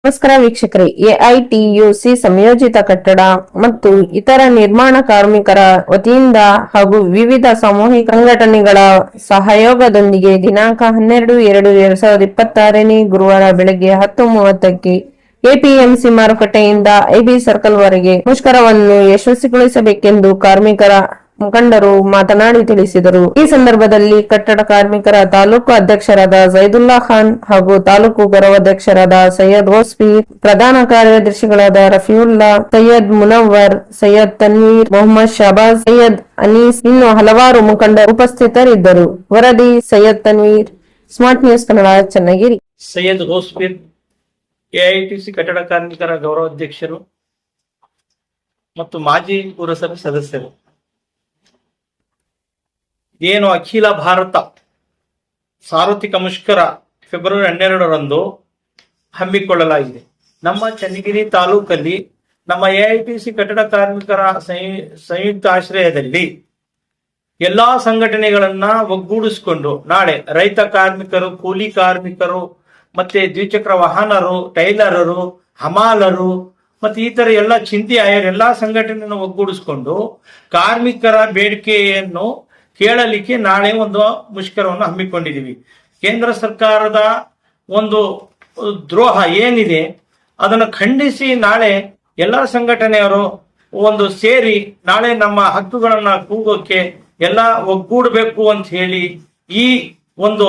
ನಮಸ್ಕಾರ ವೀಕ್ಷಕರೇ, ಎಐಟಿಯುಸಿ ಸಂಯೋಜಿತ ಕಟ್ಟಡ ಮತ್ತು ಇತರ ನಿರ್ಮಾಣ ಕಾರ್ಮಿಕರ ವತಿಯಿಂದ ಹಾಗೂ ವಿವಿಧ ಸಾಮೂಹಿಕ ಸಂಘಟನೆಗಳ ಸಹಯೋಗದೊಂದಿಗೆ ದಿನಾಂಕ 12/2/2026 ಗುರುವಾರ ಬೆಳಗ್ಗೆ 10:30ಕ್ಕೆ ಎಪಿಎಂಸಿ ಮಾರುಕಟ್ಟೆಯಿಂದ ಐಬಿ ಸರ್ಕಲ್ ವರೆಗೆ ಮುಷ್ಕರವನ್ನು ಯಶಸ್ವಿಗೊಳಿಸಬೇಕೆಂದು ಕಾರ್ಮಿಕರ ಮುಖಂಡರು ಮಾತನಾಡಿ ತಿಳಿಸಿದರು. ಈ ಸಂದರ್ಭದಲ್ಲಿ ಕಟ್ಟಡ ಕಾರ್ಮಿಕರ ತಾಲೂಕು ಅಧ್ಯಕ್ಷರಾದ ಜೈದುಲ್ಲಾ ಖಾನ್ ಹಾಗೂ ತಾಲೂಕು ಗೌರವಾಧ್ಯಕ್ಷರಾದ ಸೈಯದ್ ಓಸ್ಫೀರ್, ಪ್ರಧಾನ ಕಾರ್ಯದರ್ಶಿಗಳಾದ ರಫೀವುಲ್ಲಾ, ಸೈಯದ್ ಮುನವ್ವರ್, ಸೈಯದ್ ತನ್ವೀರ್, ಮೊಹಮ್ಮದ್ ಶಹಬಾಜ್, ಸೈಯದ್ ಅನೀಸ್ ಇನ್ನು ಹಲವಾರು ಮುಖಂಡರು ಉಪಸ್ಥಿತರಿದ್ದರು. ವರದಿ Syed Tanveer, smart news Kannada, Channagiri. Syed ಓಸ್ಫೀರ್, AITC ಕಟ್ಟಡ ಕಾರ್ಮಿಕರ ಗೌರವಾಧ್ಯಕ್ಷರು ಮತ್ತು ಮಾಜಿ ಪುರಸಭೆ ಸದಸ್ಯರು. ಏನು ಅಖಿಲ ಭಾರತ ಸಾರ್ವತ್ರಿಕ ಮುಷ್ಕರ ಫೆಬ್ರವರಿ 12ರಂದು ಹಮ್ಮಿಕೊಳ್ಳಲಾಗಿದೆ. ನಮ್ಮ ಚನ್ನಗಿರಿ ತಾಲೂಕಲ್ಲಿ ನಮ್ಮ ಎಐಟಿಸಿ ಕಟ್ಟಡ ಕಾರ್ಮಿಕರ ಸಂಯುಕ್ತ ಆಶ್ರಯದಲ್ಲಿ ಎಲ್ಲಾ ಸಂಘಟನೆಗಳನ್ನ ಒಗ್ಗೂಡಿಸಿಕೊಂಡು ನಾಳೆ ರೈತ ಕಾರ್ಮಿಕರು, ಕೂಲಿ ಕಾರ್ಮಿಕರು, ಮತ್ತೆ ದ್ವಿಚಕ್ರ ವಾಹನರು, ಟೈಲರರು, ಹಮಾಲರು ಮತ್ತೆ ಈ ತರ ಎಲ್ಲ ಚಿಂತೆಯಾಯರು ಎಲ್ಲಾ ಸಂಘಟನೆಯನ್ನು ಒಗ್ಗೂಡಿಸಿಕೊಂಡು ಕಾರ್ಮಿಕರ ಬೇಡಿಕೆಯನ್ನು ಕೇಳಲಿಕ್ಕೆ ನಾಳೆ ಒಂದು ಮುಷ್ಕರವನ್ನು ಹಮ್ಮಿಕೊಂಡಿದ್ದೀವಿ. ಕೇಂದ್ರ ಸರ್ಕಾರದ ಒಂದು ದ್ರೋಹ ಏನಿದೆ ಅದನ್ನು ಖಂಡಿಸಿ ನಾಳೆ ಎಲ್ಲ ಸಂಘಟನೆಯವರು ಒಂದು ಸೇರಿ ನಾಳೆ ನಮ್ಮ ಹಕ್ಕುಗಳನ್ನ ಕೂಗೋಕೆ ಎಲ್ಲ ಒಗ್ಗೂಡಬೇಕು ಅಂತ ಹೇಳಿ ಈ ಒಂದು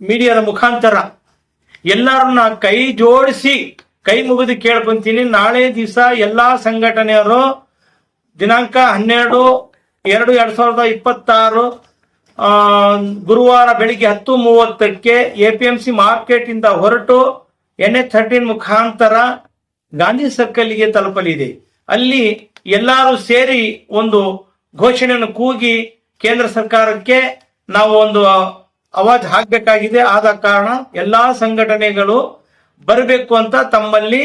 ಮೀಡಿಯಾದ ಮುಖಾಂತರ ಎಲ್ಲರನ್ನ ಕೈ ಜೋಡಿಸಿ ಕೈ ಮುಗಿದು ಕೇಳ್ಕೊಂತೀನಿ. ನಾಳೆ ದಿವಸ ಎಲ್ಲಾ ಸಂಘಟನೆಯವರು ದಿನಾಂಕ 12/2/2026 ಗುರುವಾರ ಬೆಳಿಗ್ಗೆ 10:30ಕ್ಕೆ ಎಪಿಎಂಸಿ ಮಾರ್ಕೆಟ್ ಇಂದ ಹೊರಟು NH13 ಮುಖಾಂತರ ಗಾಂಧಿ ಸರ್ಕಲ್ಗೆ ತಲುಪಲಿದೆ. ಅಲ್ಲಿ ಎಲ್ಲರೂ ಸೇರಿ ಒಂದು ಘೋಷಣೆಯನ್ನು ಕೂಗಿ ಕೇಂದ್ರ ಸರ್ಕಾರಕ್ಕೆ ನಾವು ಒಂದು ಆವಾಜ್ ಹಾಕಬೇಕಾಗಿದೆ. ಆದ ಕಾರಣ ಎಲ್ಲಾ ಸಂಘಟನೆಗಳು ಬರಬೇಕು ಅಂತ ತಮ್ಮಲ್ಲಿ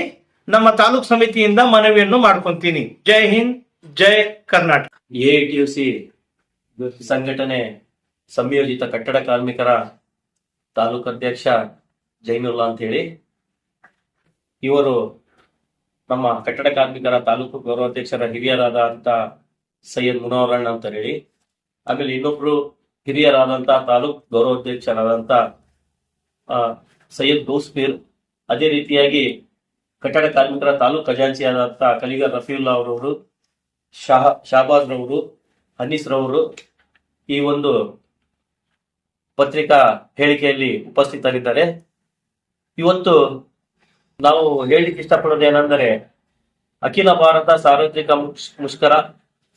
ನಮ್ಮ ತಾಲೂಕು ಸಮಿತಿಯಿಂದ ಮನವಿಯನ್ನು ಮಾಡ್ಕೊಂತೀನಿ. ಜೈ ಹಿಂದ್, ಜೈ ಕರ್ನಾಟಕ. ಎಐಟಿಯುಸಿ ಸಂಘಟನೆ ಸಂಯೋಜಿತ ಕಟ್ಟಡ ಕಾರ್ಮಿಕರ ತಾಲೂಕು ಅಧ್ಯಕ್ಷ ಜೈನುಲ್ಲಾ ಅಂತ ಹೇಳಿ, ಇವರು ನಮ್ಮ ಕಟ್ಟಡ ಕಾರ್ಮಿಕರ ತಾಲೂಕು ಗೌರವಾಧ್ಯಕ್ಷರ ಹಿರಿಯರಾದಂತ ಸೈಯದ್ ಮುನವರಣ್ಣ ಅಂತ ಹೇಳಿ, ಆಮೇಲೆ ಇನ್ನೊಬ್ರು ಹಿರಿಯರಾದಂತ ತಾಲೂಕು ಗೌರವಾಧ್ಯಕ್ಷರಾದಂತ ಸೈಯದ್ ಓಸ್ಫೀರ್, ಅದೇ ರೀತಿಯಾಗಿ ಕಟ್ಟಡ ಕಾರ್ಮಿಕರ ತಾಲೂಕು ಖಜಾಂಚಿ ಆದಂತ ಕಲಿಗರ್ ರಫೀವುಲ್ಲಾ ಅವರವರು, ಶಹಬಾಜ್ ರವರು, ಅನೀಸ್ ರವರು ಈ ಒಂದು ಪತ್ರಿಕಾ ಹೇಳಿಕೆಯಲ್ಲಿ ಉಪಸ್ಥಿತರಿದ್ದಾರೆ. ಇವತ್ತು ನಾವು ಹೇಳಲಿಕ್ಕೆ ಇಷ್ಟಪಡೋದು ಏನಂದರೆ, ಅಖಿಲ ಭಾರತ ಸಾರ್ವತ್ರಿಕ ಮುಷ್ಕರ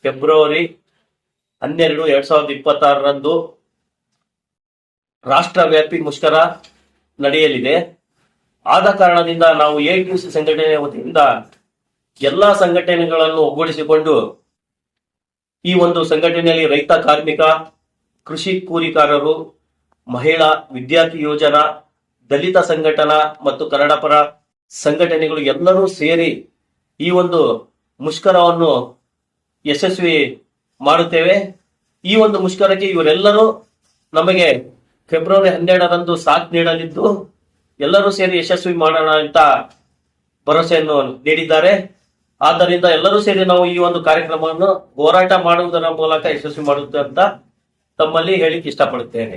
ಫೆಬ್ರವರಿ 12, 2026ರಂದು ರಾಷ್ಟ್ರವ್ಯಾಪಿ ಮುಷ್ಕರ ನಡೆಯಲಿದೆ. ಆದ ಕಾರಣದಿಂದ ನಾವು ಎಐಟಿಯುಸಿ ಸಂಘಟನೆಯ ವತಿಯಿಂದ ಎಲ್ಲಾ ಸಂಘಟನೆಗಳನ್ನು ಒಗ್ಗೂಡಿಸಿಕೊಂಡು ಈ ಒಂದು ಸಂಘಟನೆಯಲ್ಲಿ ರೈತ ಕಾರ್ಮಿಕ, ಕೃಷಿ ಕೂಲಿಕಾರರು, ಮಹಿಳಾ ವಿದ್ಯಾರ್ಥಿ ಯೋಜನಾ, ದಲಿತ ಸಂಘಟನಾ ಮತ್ತು ಕನ್ನಡಪರ ಸಂಘಟನೆಗಳು ಎಲ್ಲರೂ ಸೇರಿ ಈ ಒಂದು ಮುಷ್ಕರವನ್ನು ಯಶಸ್ವಿ ಮಾಡುತ್ತೇವೆ. ಈ ಒಂದು ಮುಷ್ಕರಕ್ಕೆ ಇವರೆಲ್ಲರೂ ನಮಗೆ ಫೆಬ್ರವರಿ 12ರಂದು ಸಾಥ್ ನೀಡಲಿದ್ದು ಎಲ್ಲರೂ ಸೇರಿ ಯಶಸ್ವಿ ಮಾಡೋಣ ಅಂತ ಭರವಸೆಯನ್ನು ನೀಡಿದ್ದಾರೆ. ಆದ್ದರಿಂದ ಎಲ್ಲರೂ ಸೇರಿ ನಾವು ಈ ಒಂದು ಕಾರ್ಯಕ್ರಮವನ್ನು ಹೋರಾಟ ಮಾಡುವುದರ ಮೂಲಕ ಯಶಸ್ವಿ ಮಾಡುತ್ತೆ ಅಂತ ತಮ್ಮಲ್ಲಿ ಹೇಳಿಕ್ಕೆ ಇಷ್ಟಪಡುತ್ತೇನೆ.